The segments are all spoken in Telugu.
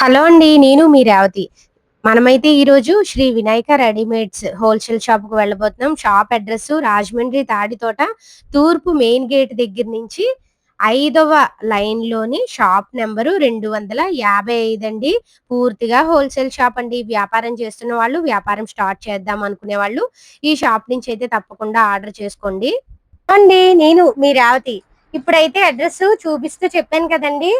హలో అండి. నేను మీ రేవతి. మనమైతే ఈరోజు శ్రీ వినాయక రెడీమేడ్స్ హోల్‌సేల్ షాప్‌కి వెళ్ళబోతున్నాం. షాప్ అడ్రెస్సు రాజమండ్రి తాడితోట తూర్పు మెయిన్ గేట్ దగ్గర నుంచి 5వ లైన్‌లోని షాప్ నంబరు 255 అండి. పూర్తిగా హోల్‌సేల్ షాప్ అండి. వ్యాపారం చేస్తున్న వాళ్ళు, వ్యాపారం స్టార్ట్ చేద్దాం అనుకునే వాళ్ళు ఈ షాప్ నుంచి అయితే తప్పకుండా ఆర్డర్ చేసుకోండి. అండి నేను మీ రేవతి. ఇప్పుడైతే అడ్రెస్సు చూపిస్తూ చెప్పాను కదండీ!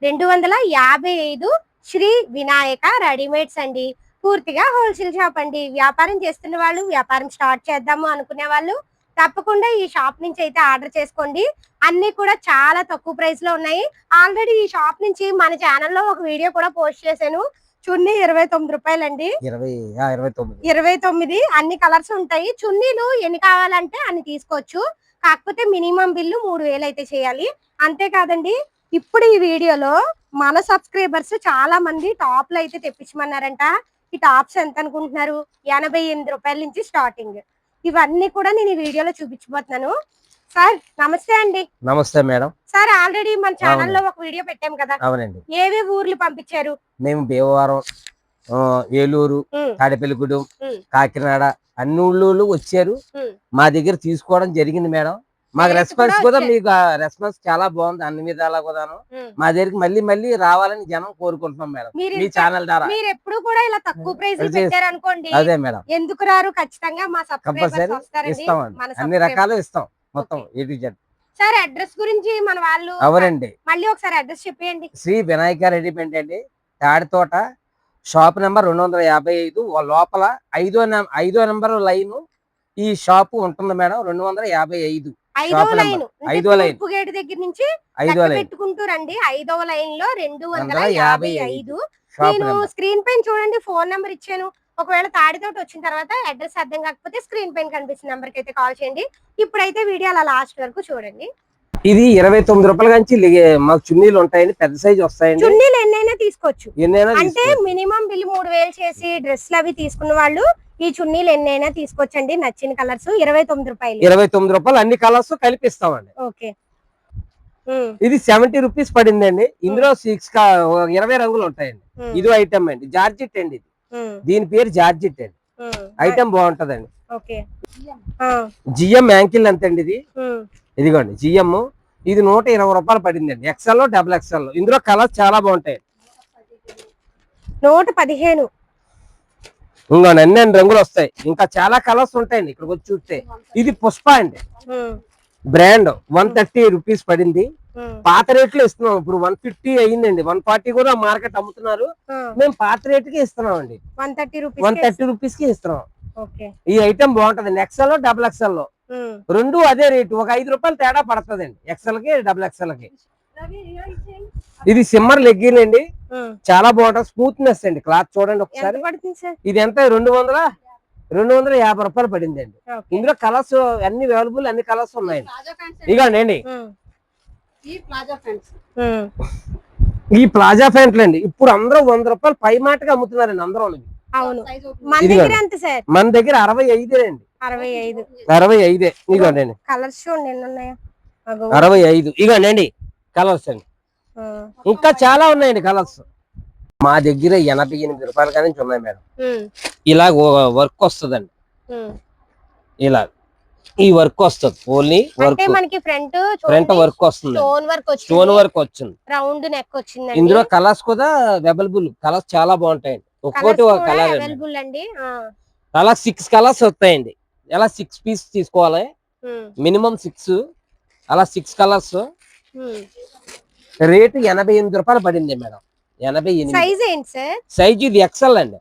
255 శ్రీ వినాయక రెడీమేడ్స్ అండి. పూర్తిగా హోల్‌సేల్ షాప్ అండి. వ్యాపారం చేస్తున్న వాళ్ళు, వ్యాపారం స్టార్ట్ చేద్దాము అనుకునే వాళ్ళు తప్పకుండా ఈ షాప్ నుంచి అయితే ఆర్డర్ చేసుకోండి. అన్నీ కూడా చాలా తక్కువ ప్రైస్‌లో ఉన్నాయి. ఆల్రెడీ ఈ షాప్ నుంచి మన ఛానెల్‌లో ఒక వీడియో కూడా పోస్ట్ చేశాను. చున్నీ రూ. 29 అండి. 29 అన్ని కలర్స్ ఉంటాయి. చున్నీలు ఎన్ని కావాలంటే అన్ని తీసుకోవచ్చు. కాకపోతే మినిమం బిల్లు 3000 అయితే చేయాలి. అంతే కాదండి, ఇప్పుడు ఈ వీడియోలో మన సబ్స్క్రైబర్స్ చాలా మంది టాప్లు అయితే తెప్పించమన్నారంట. ఈ టాప్స్ ఎంత అనుకుంటున్నారు? రూ. 88 నుంచి స్టార్టింగ్. ఇవన్నీ కూడా నేను ఈ వీడియోలో చూపించబోతున్నాను. సార్ నమస్తే అండి. నమస్తే మేడం. సార్ ఆల్రెడీ మన ఛానల్లో ఒక వీడియో పెట్టాం కదా. అవునండి. ఏవే ఊర్లు పంపించారు? మేము భీమవరం, ఏలూరు, తాడేపల్లిగూడెం, కాకినాడ అన్ని ఊళ్ళో వచ్చారు. మా దగ్గర తీసుకోవడం జరిగింది మేడం. మాకు రెస్పాన్స్ కూడా మీకు రెస్పాన్స్ చాలా బాగుంది అన్ని విధాలా కూడాను. మా దగ్గరికి మళ్ళీ మళ్ళీ రావాలని జనం కోరుకుంటున్నాం మేడం మీ ఛానల్ ద్వారా. మీరు ఎప్పుడు కూడా ఇలా తక్కువ ప్రైస్ పెట్టారు అనుకోండి, అదే మేడం, ఎందుకు రారు? ఖచ్చితంగా మా సబ్స్క్రైబర్స్ వస్తారండి. ఇస్తామండి, అన్ని రకాలు ఇస్తాం మొత్తం A to Z. Sir address గురించి మన వాళ్ళు అవునండి, మళ్ళీ ఒకసారి అడ్రస్ చెప్పేయండి. శ్రీ వినాయక రెడీమేడ్ అండి, తాడితోట షాప్ నెంబర్ 255 లోపల 5వ నెంబర్ లైన్ ఈ షాపు ఉంటుంది మేడం. 255 5వ లైన్ గేట్ దగ్గర నుంచి పెట్టుకుంటూ రండి. 5వ లైన్ లో 255. నేను స్క్రీన్ పైన చూడండి ఫోన్ నెంబర్ ఇచ్చాను. ఒకవేళ తాడితోటి వచ్చిన తర్వాత అడ్రస్ అర్థం కాకపోతే స్క్రీన్ పైన కనిపిస్తున్న నెంబర్ కి అయితే కాల్ చేయండి. ఇప్పుడైతే వీడియో అలా లాస్ట్ వరకు చూడండి. ఇది 29 రూపాయల నుంచి మాకు చున్నీలు ఉంటాయండి, పెద్ద సైజు వస్తాయండి. చున్నీలు ఎన్నైనా తీసుకోవచ్చు. అంటే మినిమం బిల్ 3000 చేసి డ్రెస్లు అవి తీసుకున్న వాళ్ళు ఈ చున్నీలు ఎన్నైనా తీసుకోవచ్చండి. నచ్చిన కలర్స్ 29 రూపాయలు. 29 రూపాయలు అన్ని కలర్స్ కలిపిస్తామండి. ఓకే. ఇది 70 రూపీస్ పడిందండి. ఇందులో 20 రంగులు ఉంటాయండి. ఇది ఐటమ్ అండి, జార్జిట్ అండి. ఇది దీని పేరు జార్జిట్ అండి. ఐటమ్ బాగుంటదండి. జిఎం యాంకిల్ అంతండి ఇది. ఇదిగోండి జిఎం. ఇది 120 రూపాయలు పడిందండి. XL XXL. ఇందులో కలర్స్ చాలా బాగుంటాయి. 115. ఇంకోండి అన్ని రంగులు వస్తాయి, ఇంకా చాలా కలర్స్ ఉంటాయండి. ఇక్కడికి వచ్చి చూస్తే ఇది పుష్ప అండి, బ్రాండ్. 130 రూపీస్ పడింది. పాత రేట్లు ఇస్తున్నాం. ఇప్పుడు 150 అయ్యిందండి. 140 కూడా మార్కెట్ అమ్ముతున్నారు. మేము పాత రేటుకి ఇస్తున్నాం అండి. 130 రూపీస్ కి ఇస్తున్నాం. ఈ ఐటమ్ బాగుంటదండి. XL XXL రెండు అదే రేటు. ఒక 5 రూపాయలు తేడా పడుతుందండి XL కి XXL కి. ఇది సిమ్మర్ లెగ్గిన్ అండి, చాలా బాగుంటది. స్మూత్నెస్ అండి. క్లాత్ చూడండి ఒకసారి. ఇది ఎంత? 250 రూపాయలు పడిందండి. ఇందులో కలర్స్ అన్ని అవైలబుల్, అన్ని కలర్స్ ఉన్నాయండి. ఇగోండి ఈ ప్లాజా ప్యాంట్లు అండి. ఇప్పుడు అందరూ 100 రూపాయలు పై మాటగా అమ్ముతున్నారండి అందరూ. మన దగ్గర 65 అండి. 65 ఇగోండి. కలర్స్ చూడండి 65 ఇగోండి కలర్స్ అండి. ఇంకా చాలా ఉన్నాయండి కలర్స్. మా దగ్గర 88 రూపాయల కానీ ఉన్నాయి మేడం. ఇలా వర్క్ వస్తుందండి. ఇలా ఈ వర్క్ వస్తుంది. ఓన్లీ వర్క్, ఫ్రంట్ వర్క్ వస్తుంది, స్టోన్ వర్క్ వచ్చింది, రౌండ్ నెక్ వచ్చింది. ఇందులో కలర్స్ కూడా అవైలబుల్. కలర్స్ చాలా బాగుంటాయండి. ఒక్కోటి ఒక కలర్ అండి. అలా 6 కలర్స్ వస్తాయండి. ఎలా 6 పీస్ తీసుకోవాలి, మినిమం 6. అలా 6 కలర్స్. రేటు 88 రూపాయలు పడింది మేడం. 88 సైజ్. ఇది XL అండి.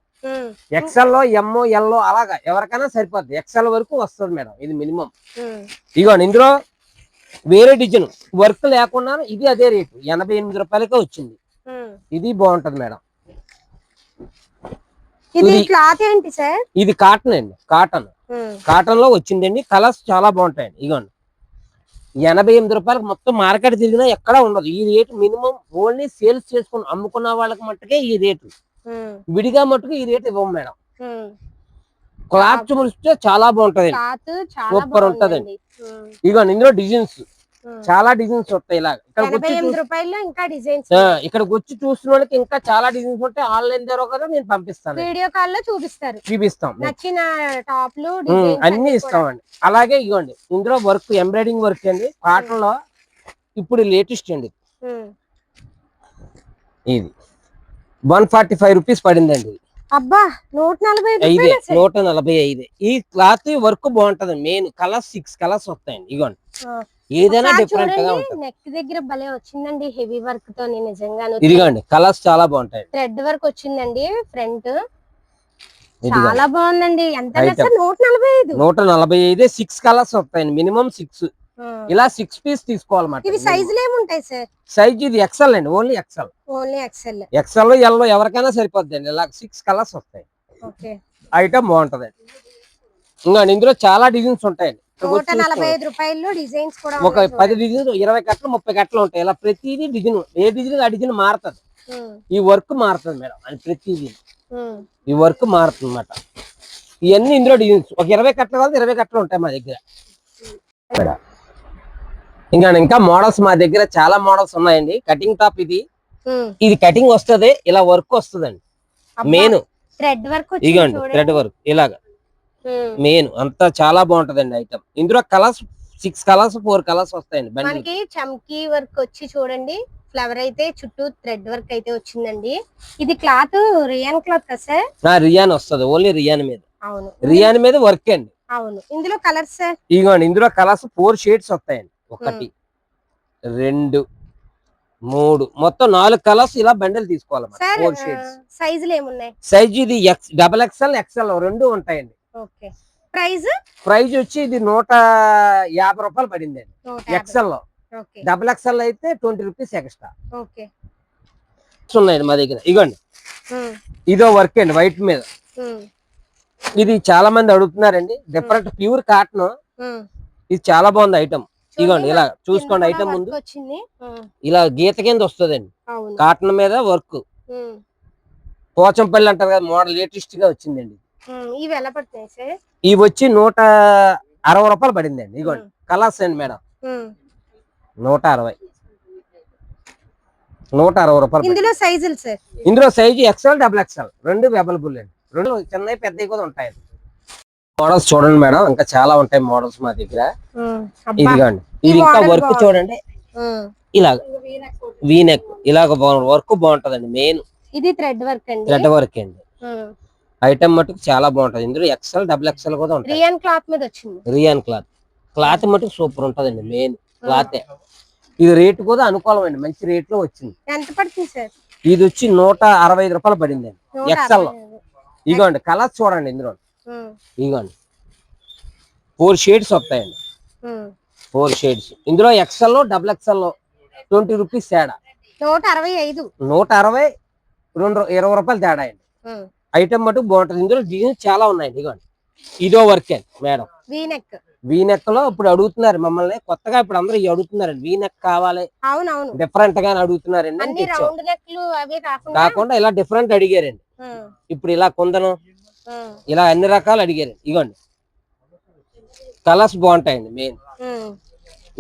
XL లో M L అలాగా ఎవరికైనా సరిపోద్ది. XL వరకు వస్తుంది మేడం. ఇది మినిమం. ఇదిగోండి ఇందులో వేరే డిజైన్ వర్క్ లేకుండా ఇది అదే రేటు 88 రూపాయలకే వచ్చింది. ఇది బాగుంటది మేడం. ఇది క్లాత్ ఏంటి సార్? ఇది కాటన్ అండి. కాటన్ లో వచ్చిందండి. కలర్స్ చాలా బాగుంటాయండి. ఇదిగోండి 88 రూపాయలకు మొత్తం మార్కెట్ తిరిగినా ఎక్కడా ఉండదు ఈ రేటు. మినిమం ఓన్లీ సేల్స్ చేసుకుని అమ్ముకున్న వాళ్ళకి మట్టుకే ఈ రేటు. విడిగా మట్టుకు ఈ రేటు ఇవ్వం మేడం. క్లాత్ చూస్తే చాలా బాగుంటది, సూపర్ ఉంటదండి. ఇదిగోండి ఇందులో డిజైన్స్ చాలా డిజైన్స్ వస్తాయి ఇలా. రూపాయల్లో ఇంకా డిజైన్స్. ఇక్కడికి వచ్చి చూసిన వాళ్ళకి ఇంకా చాలా డిజైన్స్ ఉంటాయి. ఆన్లైన్ ద్వారా కదా నేను పంపిస్తాను, వీడియో కాల్ లో చూపిస్తాం. నచ్చిన టాప్లు అన్ని ఇస్తామండి. అలాగే ఇవ్వండి ఇందులో వర్క్ ఎంబ్రాయిడింగ్ వర్క్ అండి కాటన్ లో ఇప్పుడు లేటెస్ట్ అండి. ఇది 145 రూపీస్ పడిందండి. అబ్బా 145. 145. ఈ క్లాత్ వర్క్ బాగుంటది. మెయిన్ కలర్స్ 6 కలర్స్ వస్తాయండి. ఇగోండి ఏదైనా డిఫరెంట్ గా ఉంటుంది. నెక్ దగ్గర భలే వచ్చిందండి హెవీ వర్క్ తో. నిజంగా ఇదిగోండి కలర్స్ చాలా బాగుంటాయి. థ్రెడ్ వర్క్ వచ్చిందండి ఫ్రంట్. చాలా బాగుందండి. ఎంత 145. 6 కలర్స్ వస్తాయండి. మినిమం 6. ఇలా 6 పీస్ తీసుకోవాలన్నమాట. ఇవి సైజులు ఏముంటాయి సార్? సైజ్ ఇది ఎక్సెల్ అండి. Only XL. ఎక్సెల్ ఎల్లో ఎవరికైనా సరిపోద్దండి. ఇలా 6 కలర్స్ వస్తాయి. ఐటమ్ బాగుంటదండి. ఇంకా ఇందులో చాలా డిజైన్స్ ఉంటాయండి. 145 రూపాయల్లో డిజైన్స్ కూడా ఒక 10 డిజైన్స్ 20 కట్టలు 30 కట్టలు ఉంటాయి. ఇలా ప్రతిదీ డిజైన్, ఏ డిజైన్ ఆ డిజైన్ మారుతుంది. ఈ వర్క్ మారుతుంది మేడం. అని ప్రతిదీ ఈ వర్క్ మారుతుంది అన్నమాట. ఇవన్నీ ఇందులో డిజైన్స్. ఒక 20 కట్టలు కాదు 20 కట్టలు ఉంటాయి మా దగ్గర. ఇంకా మోడల్స్ మా దగ్గర చాలా మోడల్స్ ఉన్నాయండి. కటింగ్ టాప్ ఇది కటింగ్ వస్తుంది. ఇలా వర్క్ వస్తుందండి. Main thread work. ఇగోండి థ్రెడ్ వర్క్ ఇలాగా మెయిన్ అంతా చాలా బాగుంటదండి ఐటమ్. ఇందులో కలర్స్ 6 కలర్స్ 4 కలర్స్ వస్తాయండి. మనకి చమ్కీ వర్క్ వచ్చి చూడండి. ఫ్లవర్ అయితే చుట్టూ థ్రెడ్ వర్క్ అయితే వచ్చిందండి. ఇది క్లాత్ రియాన్ క్లాత్ కదా సార్? రియాన్ వస్తుంది. ఓన్లీ రియాన్ మీద. అవును, రియాన్ మీద వర్క్ అండి. అవును. ఇందులో కలర్స్ సార్? ఇగోండి ఇందులో కలర్స్ 4 షేడ్స్ వస్తాయండి. 1 2 3 మొత్తం 4 కలర్స్ ఇలా బండిల్ తీసుకోవాలి. 4 షేడ్స్. సైజులు ఏమున్నాయి? సైజ్ ఇది XXL XL రెండు ఉంటాయండి. ఓకే. ప్రైస్ వచ్చి ఇది 150 రూపాయలు పడిందండి. XL లో. XXL అయితే 20 రూపీస్ ఎక్స్ట్రా. ఉన్నాయండి మా దగ్గర. ఇగోండి ఇదో వర్క్ అండి వైట్ మీద. ఇది చాలా మంది అడుగుతున్నారండి. Different pure cotton. ఇది చాలా బాగుంది ఐటమ్. ఇగోండి ఇలా చూసుకోండి. ఐటమ్ ముందు ఇలా గీత కింద వస్తుందండి. కాటన్ మీద వర్క్. పోచంపల్లి అంటారు కదా, మోడల్ లేటెస్ట్ గా వచ్చిందండి. ఇవి వచ్చి 160 రూపాయలు పడిందండి. ఇగోండి కలర్స్ అండి మేడం. 160 రూపాయలు. ఇందులో సైజు XL XXL రెండు అవైలబుల్ అండి. రెండు చిన్నవి పెద్దవి కూడా ఉంటాయండి. మోడల్స్ చూడండి మేడం, ఇంకా చాలా ఉంటాయి మోడల్స్ మా దగ్గర. ఇదిగోండి ఇది ఇంకా వర్క్ చూడండి. ఇలాగ వీనెక్ ఇలాగ వర్క్ బాగుంటదండి. మెయిన్ ఇది థ్రెడ్ వర్క్ అండి. థ్రెడ్ వర్క్ అండి. ఐటమ్ మటుకు చాలా బాగుంటది. ఇందులో XL XXL కూడా ఉంటాయి. రియాన్ క్లాత్ మీద వచ్చింది. రియాన్ క్లాత్ మటుకు సూపర్ ఉంటదండి. Main cloth. ఇది రేట్ కూడా అనుకూలమండి. మంచి రేట్ లో వచ్చింది. ఎంత పడుతుంది సార్? ఇది వచ్చి 165 రూపాయలు పడిందండి XL లో. ఇగోండి కలర్స్ చూడండి. ఇందులో ఇగోండి 4 షేడ్స్ వస్తాయండి. 4 షేడ్స్. ఇందులో XL లో XXL లో 20 రూపీస్ తేడా. 165. 160 20 రూపాయలు తేడా అండి. ఐటమ్ మటుకు బాగుంటది. ఇందులో డిజైన్స్ చాలా ఉన్నాయండి. ఇగోండి ఇదో వర్క్ అండి మేడం. వీనెక్ లో ఇప్పుడు అడుగుతున్నారు మమ్మల్ని కొత్తగా. ఇప్పుడు అందరూ అడుగుతున్నారండి వీనెక్ కావాలి, డిఫరెంట్ గా అడుగుతున్నారండి. కాకుండా ఇలా డిఫరెంట్ అడిగారండి. ఇప్పుడు ఇలా కుందనం ఇలా అన్ని రకాలు అడిగారండి. ఇగోండి కలర్స్ బాగుంటాయండి. మెయిన్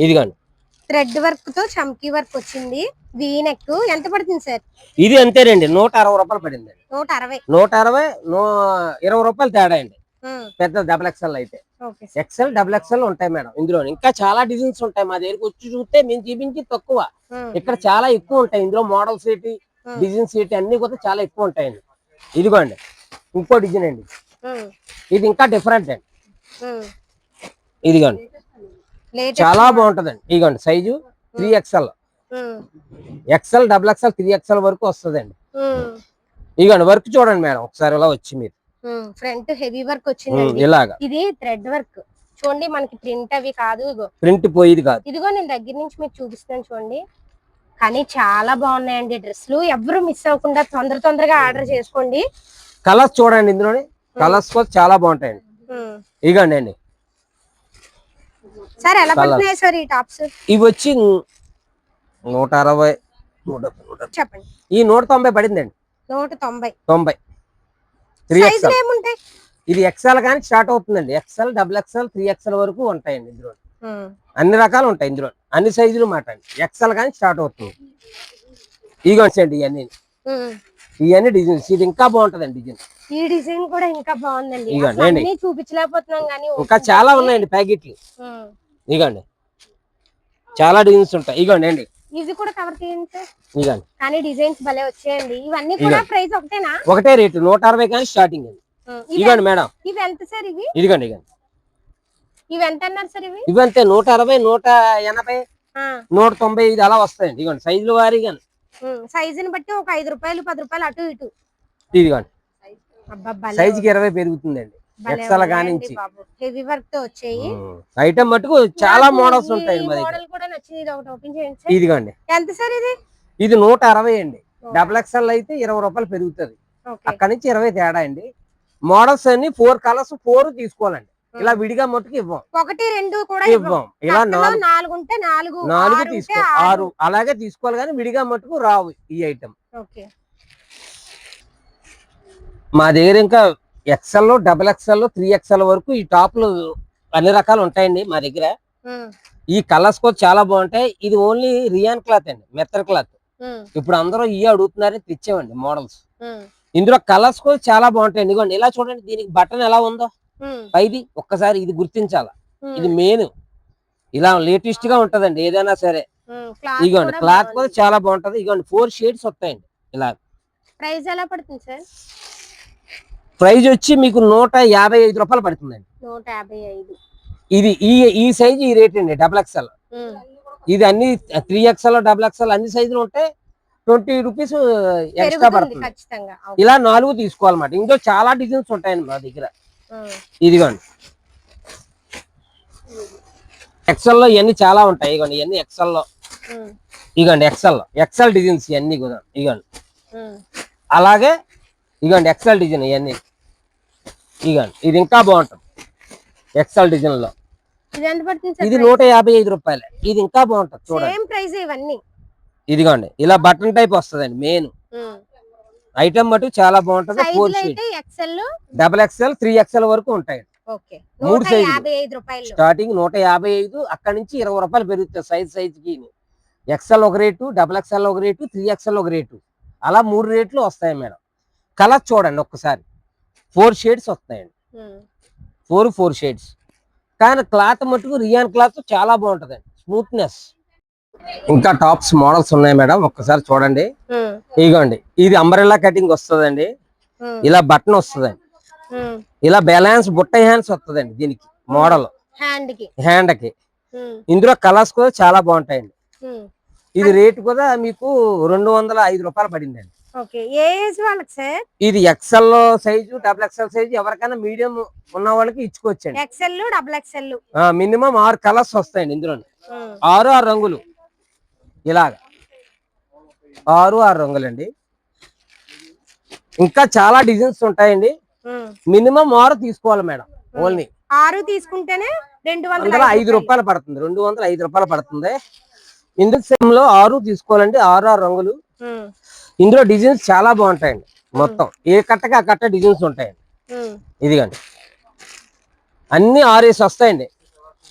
ఇదిగోండి థ్రెడ్ వర్క్ తో చమ్కీ వర్క్ వచ్చింది. వీనెక్ ఎంత పడుతుంది సార్? ఇది అంతేనండి. 160 రూపాయలు పడిందండి. 160 20 రూపాయలు తేడా అండి. పెద్ద XXL అయితే. XL XXL ఉంటాయి మేడం. ఇందులో ఇంకా చాలా డిజైన్స్ ఉంటాయి. మా దగ్గరకు వచ్చి చూస్తే మేము చూపించి తక్కువ. ఇక్కడ చాలా ఎక్కువ ఉంటాయి. ఇందులో మోడల్స్ ఏంటి, డిజైన్స్ ఏంటి అన్ని కూడా చాలా ఎక్కువ ఉంటాయండి. ఇదిగోండి ఇంకో డిజైన్ అండి. ఇది ఇంకా డిఫరెంట్ అండి. ఇదిగోండి చాలా బాగుంటదండి. ఇదిగోండి size 3XL XL XXL 3XL వరకు వస్తుందండి. ఇదిగోండి వర్క్ చూడండి మేడం ఒకసారి ఇలా వచ్చి మీరు. ఫ్రంట్ హెవీ వర్క్ వచ్చింది. ఇలాగా ఇది థ్రెడ్ వర్క్ చూడండి. మనకి ప్రింట్ అవి కాదు, ప్రింట్ పోయేది కాదు. ఇదిగో నేను దగ్గర నుంచి మీకు చూపిస్తాను చూడండి. కానీ చాలా బాగున్నాయండి డ్రెస్సులు. ఎవరు మిస్ అవ్వకుండా తొందరగా ఆర్డర్ చేసుకోండి. కలర్స్ చూడండి. ఇందులోనే కలర్స్ కూడా చాలా బాగుంటాయండి. ఇగండి అండి సార్ ఎలా పడుతున్నాయి సార్ ఈ టాప్స్? ఇవి వచ్చి 160 చెప్పండి. ఈ 190 పడిందండి. 190. 3XL. ఇది XL కానీ స్టార్ట్ అవుతుందండి. XL XXL 3XL వరకు ఉంటాయండి. ఇందులో అన్ని రకాలు ఉంటాయి ఇందులో, అన్ని సైజులు మాట అండి. ఎక్సెల్ కానీ స్టార్ట్ అవుతుంది. ఇగోండి అండి ఇవన్నీ డిజైన్స్. ఇది ఇంకా బాగుంటదండి డిజైన్. ఈ డిజైన్ కూడా ఇంకా బాగుందండి. ఇగోండి అన్ని చూపించలేకపోతున్నాం కానీ ఇంకా చాలా ఉన్నాయండి ప్యాకెట్లు. ఇగోండి చాలా డిజైన్స్ ఉంటాయి. ఇగోండి అండి ఇది కూడా కవర్ చేయండి సార్. ఇగోండి కానీ డిజైన్స్ భలే వచ్చాయండి. ఇవన్నీ కూడా ప్రైస్ ఒకటేనా? ఒకటే రేటు 160 కానీ స్టార్టింగ్ అండి. ఇగోండి మేడం ఇవి ఎంత సార్? ఇదిగోండి ఇవి ఎంత అన్నారు సార్? ఇవంతే 160, 180, 195 అలా వస్తాయండి. ఇదిగోండి సైజుల వారీగా. సైజుని బట్టి ఒక 5 రూపాయలు 10 రూపాయలు అటు ఇటు. ఇదిగోండి సైజుకి 20 పెరుగుతుందండి. ఎక్సెల్ కానించి హెవీ వర్క్ తో వచ్చాయి. ఐటమ్ మటుకు చాలా మోడల్స్ ఉంటాయి. మోడల్ కూడా నచ్చింది. ఇది ఒకటి ఓపెన్ చేయండి సార్. ఇదిగోండి ఎంత సార్ ఇది? ఇది 160 అండి. డబుల్ ఎక్సెల్ అయితే 20 రూపాయలు పెరుగుతుంది. అక్కడ నుంచి 20 తేడా అండి. మోడల్స్ అన్ని 4 కలర్స్ 4 తీసుకోవాలండి. ఇలా విడిగా మట్టుకు ఇవ్వం. 1, 2 కూడా ఇవ్వం. ఇలా 4 ఉంటే 4 తీసుకో 6 అలాగే తీసుకోవాలి కానీ విడిగా మట్టుకు రావు ఈ ఐటమ్. మా దగ్గర ఇంకా ఎక్సెల్, డబుల్ ఎక్సెల్, 3XL వరకు ఈ టాప్లు అన్ని రకాలు ఉంటాయండి మా దగ్గర. ఈ కలర్స్ కూడా చాలా బాగుంటాయి. ఇది ఓన్లీ రియాన్ క్లాత్ అండి, మెత్తర్ క్లాత్. ఇప్పుడు అందరూ ఇవి అడుగుతున్నారని తెచ్చామండి మోడల్స్. ఇందులో కలర్స్ కూడా చాలా బాగుంటాయి. ఇదిగోండి ఇలా చూడండి, దీనికి బటన్ ఎలా ఉందో పైది ఒక్కసారి ఇది గుర్తించాల. ఇది మెయిన్. ఇలా లేటెస్ట్ గా ఉంటదండి ఏదైనా సరే. ఇదిగోండి క్లాత్ కూడా చాలా బాగుంటది. ఇదిగోండి 4 షేడ్స్ వస్తాయండి. ఇలా ప్రైస్ ఎలా పడుతుంది సార్? ప్రైస్ వచ్చి మీకు 155 రూపాయలు పడుతుందండి. 155. ఇది ఈ సైజ్ ఈ రేట్ అండి. Double XL. ఇది అన్ని 3XL, డబుల్ ఎక్సెల్ అన్ని సైజులు ఉంటాయి. 20 రూపీస్ ఎక్స్ట్రా పడుతుంది. ఇలా 4 తీసుకోవాలన్నమాట. ఇందులో చాలా డిజైన్స్ ఉంటాయండి మా దగ్గర. ఇదిగోండి ఎక్సెల్ లో ఇవన్నీ చాలా ఉంటాయి. ఇగోండి ఇవన్నీ ఎక్సెల్ లో. ఇగోండి ఎక్సెల్ డిజైన్స్ ఇవన్నీ కూడా. ఇగోండి అలాగే ఇగోండి ఎక్సెల్ డిజైన్ ఇవన్నీ. ఇగోండి ఇది ఇంకా బాగుంటుంది ఎక్సెల్ డిజైన్ లో. ఇది 155 రూపాయలు. ఇది ఇంకా బాగుంటుంది చూడండి. ఇదిగోండి ఇలా బటన్ టైప్ వస్తుందండి. మెయిన్ ఐటమ్ మటు చాలా బాగుంటది. 4 షీట్ డబుల్ ఎక్సెల్ 3XL వరకు ఉంటాయి. 3 సైజులు స్టార్టింగ్ 155. అక్కడ నుంచి 20 రూపాయలు పెరుగుతాయి సైజ్ కి. ఎక్సెల్ ఒక రేటు, డబుల్ ఎక్సెల్ ఒక రేటు, 3XL ఒక రేటు, అలా 3 రేట్లు వస్తాయి మేడం. కలర్ చూడండి ఒక్కసారి. 4 షేడ్స్ వస్తాయండి. 4 షేడ్స్. కానీ క్లాత్ మటుకు రియాన్ క్లాత్ చాలా బాగుంటదండి, స్మూత్నెస్. ఇంకా టాప్స్ మోడల్స్ ఉన్నాయి మేడం, ఒక్కసారి చూడండి. ఇదిగోండి ఇది అంబ్రెల్లా కటింగ్ వస్తుందండి. ఇలా బటన్ వస్తుందండి. ఇలా బ్యాలెన్స్ బుట్ట హ్యాండ్స్ వస్తుందండి దీనికి మోడల్ హ్యాండ్ కి. ఇందులో కలర్స్ కూడా చాలా బాగుంటాయండి. ఇది రేట్ కూడా మీకు 205 రూపాయలు పడిందండి. ఇది XL size, double XL size ఎవరికైనా మీడియం ఉన్న వాళ్ళకి ఇచ్చుకోవచ్చండి. మినిమం 6 కలర్స్ వస్తాయండి ఇందులో. 6 రంగులు. ఇలాగా 6 రంగులండి. ఇంకా చాలా డిజైన్స్ ఉంటాయండి. మినిమం 6 తీసుకోవాలి మేడం. ఓన్లీ 6 తీసుకుంటేనే 205 రూపాయలు పడుతుంది. 205 రూపాయలు పడుతుంది. ఇందులో 6 తీసుకోవాలండి. 6 రంగులు. ఇందులో డిజైన్స్ చాలా బాగుంటాయండి. మొత్తం ఏ కట్టకి ఆ కట్ట డిజైన్స్ ఉంటాయండి. ఇదిగండి అన్ని 6 వస్తాయండి.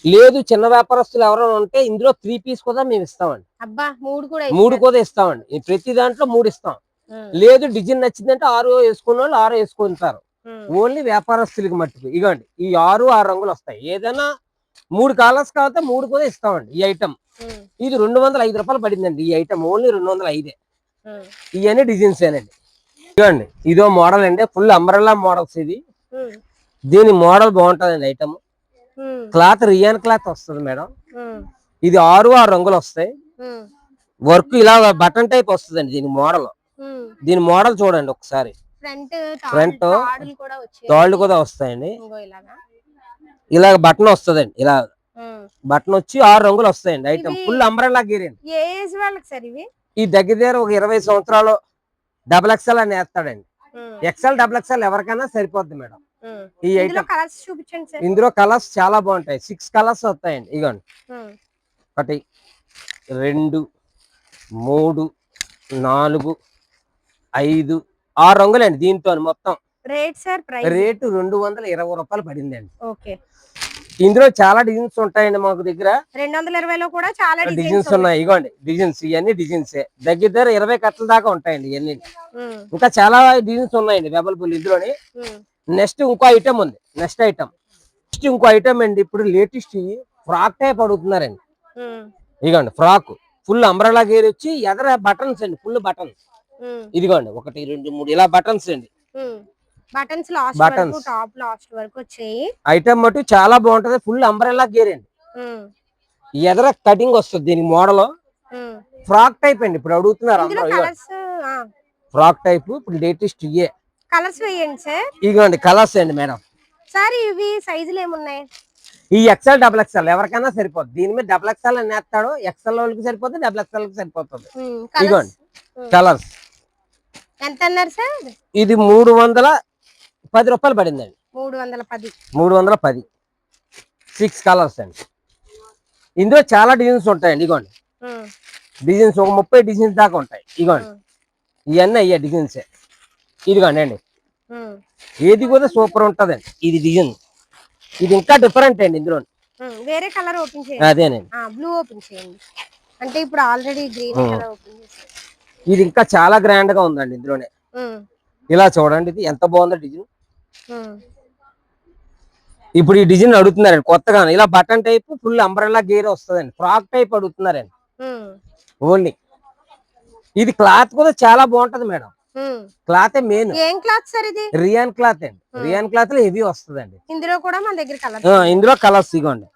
లేదు చిన్న వ్యాపారస్తులు ఎవరైనా ఉంటే ఇందులో 3 పీస్ కూడా మేము ఇస్తామండి. 3 కూడా ఇస్తామండి. ప్రతి దాంట్లో 3 ఇస్తాం. లేదు డిజైన్ నచ్చిందంటే 6 వేసుకున్న వాళ్ళు 6 వేసుకుంటారు. ఓన్లీ వ్యాపారస్తులకి మట్టుకు. ఇగోండి ఈ 6 రంగులు వస్తాయి. ఏదైనా 3 కలర్స్ కావాలంటే 3 కూడా ఇస్తామండి. ఈ ఐటమ్ ఇది 205 రూపాయలు పడిందండి. ఈ ఐటమ్ ఓన్లీ 205. ఇవన్నీ డిజైన్స్ ఏనండి. ఇదిగోండి ఇదో మోడల్ అండి, ఫుల్ అంబ్రెల్లా మోడల్స్. ఇది దీని మోడల్ బాగుంటదండి. ఐటమ్ క్లాత్ రియాన్ క్లాత్ వస్తుంది మేడం. ఇది 6 రంగులు వస్తాయి. వర్క్ ఇలా బటన్ టైప్ వస్తుందండి దీని మోడల్. దీని మోడల్ చూడండి ఒకసారి. ఫ్రంట్ తాళ్ళు కూడా వస్తాయండి. ఇలా బటన్ వస్తుందండి. ఇలా బటన్ వచ్చి 6 రంగులు వస్తాయండి. ఐటమ్ ఫుల్ అంబ్రెల్లా గేర్ అండి. ఈ దగ్గర ఒక 20 సంవత్సరాలు డబుల్ ఎక్సెల్ అని వేస్తాడండి. ఎక్సెల్ డబుల్ ఎక్సెల్ ఎవరికైనా సరిపోద్ది మేడం. ఈ ఐటమ్ ఇందులో కలర్స్ చాలా బాగుంటాయి. 6 కలర్స్ వస్తాయండి. ఇగోండి 1 2 3 4 5 6 రంగులండి. దీంతో మొత్తం రేటు 220 రూపాయలు పడిందండి. ఇందులో చాలా డిజైన్స్ ఉంటాయండి మాకు దగ్గర. 220లో కూడా చాలా డిజైన్స్ ఉన్నాయి. ఇగోండి డిజైన్స్, ఇవన్నీ డిజైన్స్ దగ్గర 20 కట్టల దాకా ఉంటాయండి ఇవన్నీ. ఇంకా చాలా డిజైన్స్ ఉన్నాయండి అవైలబుల్ ఇందులోని. నెక్స్ట్ ఇంకో ఐటమ్ ఉంది. నెక్స్ట్ ఇంకో ఐటమ్ అండి. ఇప్పుడు లేటెస్ట్ ఫ్రాక్ టైప్ అడుగుతున్నారండి. ఇదిగోండి ఫ్రాక్ ఫుల్ అంబ్రెలా గేర్ వచ్చి ఎదర బటన్స్ అండి, ఫుల్ బటన్స్. ఇదిగోండి 1 2 3 ఇలా బటన్స్ అండి. బటన్స్ లాస్ట్ టాప్ లాస్ట్ వరకు వచ్చాయి. ఐటమ్ మటు చాలా బాగుంటది. ఫుల్ అంబ్రెలా గేర్ అండి. ఎదర కటింగ్ వస్తుంది దీని మోడల్. ఫ్రాక్ టైప్ అండి. ఇప్పుడు అడుగుతున్నారు అందరూ ఫ్రాక్ టైప్. ఇప్పుడు లేటెస్ట్ ఇయే కలర్స్ వేయండి సార్. ఇదిగోండి కలర్స్ అండి మేడం. సార్ ఇవి సైజులు ఏమున్నాయి? ఈ XL XXL ఎవరికైనా సరిపోతుంది. దీని మీద XXL అని వేస్తాడు. XL వాళ్ళకి సరిపోతుంది, XXL కి సరిపోతుంది. ఇదిగోండి కలర్స్. ఎంత అన్నారు సార్? ఇది 310 రూపాయలు పడిందండి. 310 6 కలర్స్ అండి. ఇందులో చాలా డిజైన్స్ ఉంటాయండి. ఇదిగోండి డిజైన్స్ ఒక 30 డిజైన్స్ దాకా ఉంటాయి. ఇదిగోండి ఇవన్నీ అయ్యా డిజైన్స్. ఇదిగోండి అండి, ఏది కూడా సూపర్ ఉంటదండి. ఇది డిజైన్, ఇది ఇంకా డిఫరెంట్ అండి. ఇందులో వేరే కలర్ ఓపెన్ చేయండి. అదేనండి, బ్లూ ఓపెన్ చేయండి. అంటే ఇప్పుడు ఆల్రెడీ గ్రీన్ కలర్ ఓపెన్ చేశారు. ఇది ఇంకా చాలా గ్రాండ్ గా ఉందండి. ఇందులోనే ఇలా చూడండి, ఇది ఎంత బాగుందో డిజైన్. ఇప్పుడు ఈ డిజైన్ అడుగుతున్నారండి కొత్తగా. ఇలా button type full umbrella gear వస్తుందండి. ఫ్రాక్ టైప్ అడుగుతున్నారండి ఓన్లీ. ఇది క్లాత్ కూడా చాలా బాగుంటది మేడం. Cloth main. ఏం క్లాత్ సార్ ఇది? రియాన్ క్లాత్ అండి. రియాన్ క్లాత్ లో హెవీ వస్తుందండి. ఇందులో కూడా మన దగ్గర కలర్, ఇందులో కలర్స్ ఇగోండి.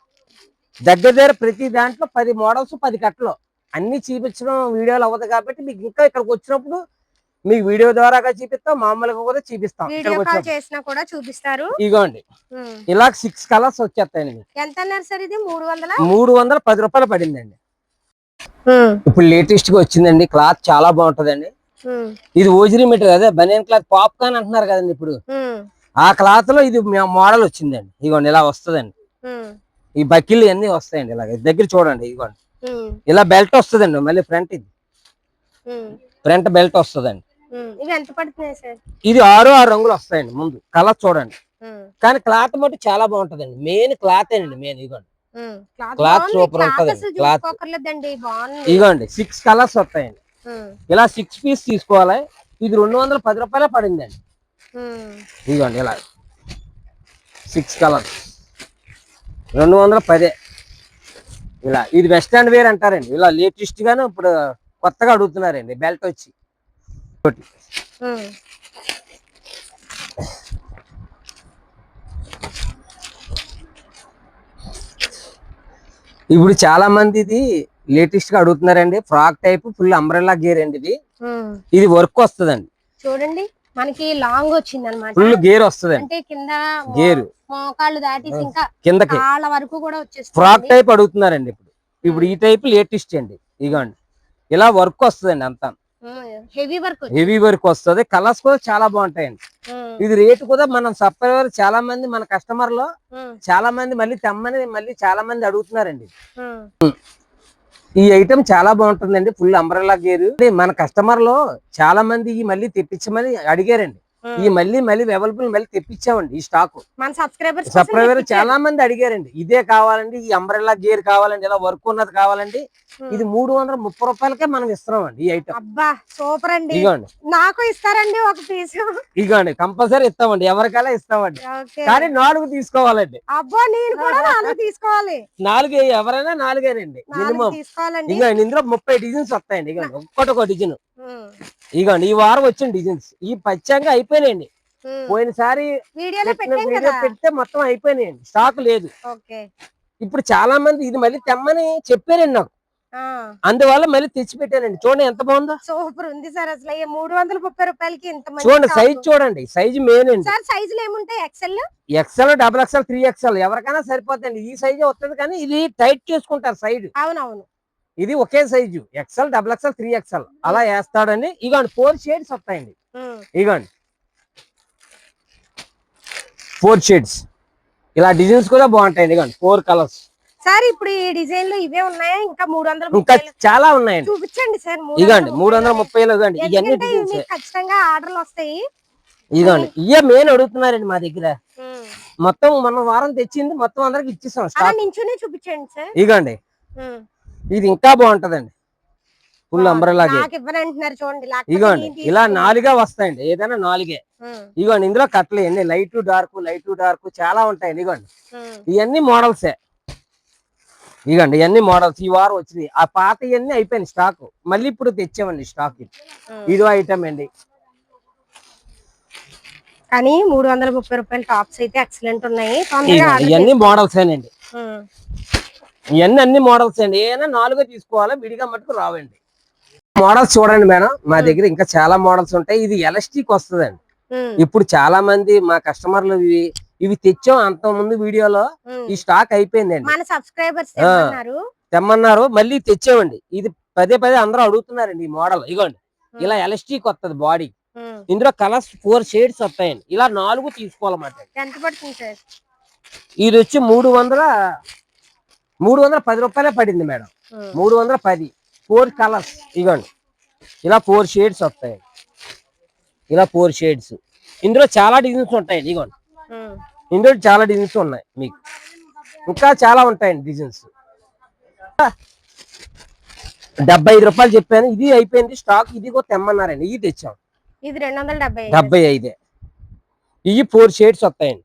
దగ్గర ప్రతి దాంట్లో 10 మోడల్స్ 10 కట్టలు అన్ని చూపించడం వీడియోలు అవ్వదు కాబట్టి మీకు ఇంకా ఇక్కడికి వచ్చినప్పుడు మీకు వీడియో ద్వారా చూపిస్తాం, మామూలుగా కూడా చూపిస్తాం. చూపిస్తారు. ఇగోండి ఇలా 6 కలర్స్ వచ్చేస్తాయండి. ఎంత అన్నారు సార్ ఇది? 310 రూపాయలు పడిందండి. ఇప్పుడు లేటెస్ట్ గా వచ్చిందండి. క్లాత్ చాలా బాగుంటదండి. ఇది ఓజిరీ మెటీరియల్, అదే బనియన్ క్లాత్, పాప్కార్న్ అంటున్నారు కదండి ఇప్పుడు. ఆ క్లాత్ లో ఇది మోడల్ వచ్చిందండి. ఇగోండి ఇలా వస్తుందండి. ఈ బకిల్ అన్ని వస్తాయండి. ఇలాగ దగ్గర చూడండి. ఇదిగోండి ఇలా బెల్ట్ వస్తుందండి. మళ్ళీ ఫ్రంట్, ఇది ఫ్రంట్ బెల్ట్ వస్తుందండి. ఇది 6 రంగులు వస్తాయండి. ముందు కలర్ చూడండి. కానీ క్లాత్ మటు చాలా బాగుంటదండి. మెయిన్ క్లాత్ అండి. మెయిన్ ఇదిగోండి క్లాత్ సూపర్ ఉంటదండి. క్లాత్ ఇదిగోండి 6 కలర్స్ వస్తాయండి. ఇలా 6 పీస్ తీసుకోవాలి. ఇది 210 రూపాయలే పడిందండి. ఇదిగోండి ఇలా 6 కలర్స్ 210. ఇలా ఇది వెస్టర్న్ వేర్ అంటారండి. ఇలా లేటెస్ట్ గాను ఇప్పుడు కొత్తగా అడుగుతున్నారండి. బెల్ట్ వచ్చి ఇప్పుడు చాలా మంది ఇది లేటెస్ట్ గా అడుగుతున్నారండి. Frock type full umbrella gear అండి. ఇది వర్క్ వస్తుందండి. చూడండి మనకి లాంగ్ వచ్చింది అనమాట. ఫుల్ గేర్ వస్తుంది అంటే కింద గేర్ మోకాళ్ళు దాటి ఇంకా కిందకి కాళ్ళ వరకు కూడా వచ్చేస్తుంది. ఫ్రాక్ టైప్ అడుగుతున్నారండి. ఇప్పుడు ఈ టైప్ లేటెస్ట్ అండి. ఇగోండి ఇలా వర్క్ వస్తుందండి. అంతా హెవీ వర్క్ వస్తుంది. కలర్స్ కూడా చాలా బాగుంటాయండి. ఇది రేట్ కూడా మనం సప్లయర్ చాలా మంది, మన కస్టమర్ లో చాలా మంది మళ్ళీ తెమ్మని మళ్ళీ చాలా మంది అడుగుతున్నారండి. ఈ ఐటమ్ చాలా బాగుంటుందండి. Full umbrella gear. మన కస్టమర్ లో చాలా మంది ఈ మళ్ళీ తెప్పించమని అడిగారండి. ఈ మళ్ళీ అవైలబుల్ మళ్ళీ తెప్పించామండి. ఈ స్టాక్ మన సబ్స్క్రైబర్ చాలా మంది అడిగారండి. ఇదే కావాలండి, ఈ అంబ్రెల్లా గేర్ కావాలండి, ఇలా వర్క్ ఉన్నది కావాలండి. ఇది 330 రూపాయలకే మనం ఇస్తున్నామండి ఈ ఐటమ్. అబ్బా సూపర్ అండి. ఇగోండి నాకు ఇస్తారండి ఒక పీస్? ఇగోండి కంపల్సరీ ఇస్తామండి. ఎవరికైనా ఇస్తామండి. కానీ 4 తీసుకోవాలండి. అబ్బా నేను కూడా 4 తీసుకోవాలి. 4 ఎవరైనా 4ేనండి మినిమం. ఇగోండి ఇందులో 30 డిజైన్స్ వస్తాయండి. ఇగోండి ఒక్కొక్క డిజైన్. ఇగోండి ఈ వారం వచ్చిన డిజైన్స్ ఈ పచ్చంగా అయిపోయినాయండి. పోయినసారి వీడియో పెడితే మొత్తం అయిపోయినాయండి. స్టాక్ లేదు. ఇప్పుడు చాలా మంది ఇది మళ్ళీ తెమ్మని చెప్పారండి నాకు. అందువల్ల మళ్ళీ తెచ్చి పెట్టానండి. చూడండి ఎంత బాగుందో. సూపర్ ఉంది సార్. అసలు 330 రూపాయలకి ఇంత మంచి. చూడండి సైజ్ చూడండి. సైజ్ మెయిన్ అండి. సార్ సైజులు ఏముంటాయి? XL XXL 3XL ఎవరికైనా సరిపోతుంది. ఈ సైజే వస్తుంది. కానీ ఇది టైట్ చేసుకుంటారు సైడ్. అవునవును. ఇది ఒకే సైజు XL XXL 3XL అలా వేస్తాడని. ఇగోండి 4 షేడ్స్ వస్తాయండి. ఇగోండి 4 షేడ్స్. ఇలా డిజైన్స్ కూడా బాగుంటాయండి. ఇగోండి 4 కలర్స్. సార్ ఇప్పుడు ఈ డిజైన్ లో ఇవే ఉన్నాయా? ఇంకా 330 ఇంకా చాలా ఉన్నాయండి. చూపించండి సార్. ఇగోండి 330 ఇగోండి ఇవన్నీ డిజైన్స్. ఖచ్చితంగా ఆర్డర్లు వస్తాయి. ఇగోండి ఇవే మెయిన్ అడుగుతున్నారండి మా దగ్గర. మొత్తం మన వారం తెచ్చింది మొత్తం అందరికి ఇచ్చేసాం స్టాక్. చూపించండి సార్. ఇగండి ఇది ఇంకా బాగుంటదండి, ఫుల్ అంబ్రెల్లా చూడండి. ఇగోండి ఇలా 4గా వస్తాయండి, ఏదైనా 4గే. ఇగోండి ఇందులో కట్టలు ఎన్ని లైట్ డార్క్ చాలా ఉంటాయండి. ఇగోండి ఇవన్నీ మోడల్సే. ఇగండి ఇవన్నీ మోడల్స్ ఈ వారం వచ్చినాయి. ఆ పాత ఇవన్నీ అయిపోయింది స్టాక్, మళ్ళీ ఇప్పుడు తెచ్చామండి స్టాక్. ఇదో ఐటమ్ అండి. కానీ 330 రూపాయల టాప్స్ అయితే ఎక్సలెంట్ ఉన్నాయి. ఇవన్నీ మోడల్స్ ఏనండి, ఇవన్నీ అన్ని మోడల్స్ అండి. ఏదైనా 4గా తీసుకోవాలా, విడిగా మటుకు రావండి. మోడల్స్ చూడండి మేడం, మా దగ్గర ఇంకా చాలా మోడల్స్ ఉంటాయి. ఇది ఎలాస్టిక్ వస్తుందండి. ఇప్పుడు చాలా మంది మా కస్టమర్లు ఇవి తెచ్చాం అంత ముందు వీడియోలో, ఈ స్టాక్ అయిపోయిందండి. మన సబ్స్క్రైబర్స్ తెమ్మన్నారు, మళ్ళీ తెచ్చామండి. ఇది పదే అందరూ అడుగుతున్నారండి ఈ మోడల్. ఇగోండి ఇలా ఎలాస్టిక్ వస్తుంది బాడీ. ఇందులో కలర్స్ 4 షేడ్స్ వస్తాయండి. ఇలా 4 తీసుకోవాలన్నమాట. ఎంత పడుతుంది సార్? ఇది వచ్చి 310 రూపాయలే పడింది మేడం. 310 4 కలర్స్. ఇగోండి ఇలా 4 షేడ్స్ వస్తాయి. ఇలా 4 షేడ్స్. ఇందులో చాలా డిజైన్స్ ఉంటాయండి. ఇగోండి ఇందులో చాలా డిజైన్స్ ఉన్నాయి, మీకు ఇంకా చాలా ఉంటాయండి డిజైన్స్. 75 రూపాయలు చెప్పాను, ఇది అయిపోయింది స్టాక్. ఇది కూడా తెమ్మన్నారండి, ఇది తెచ్చాం. ఇది 275. 75 ఇవి 4 షేడ్స్ వస్తాయండి.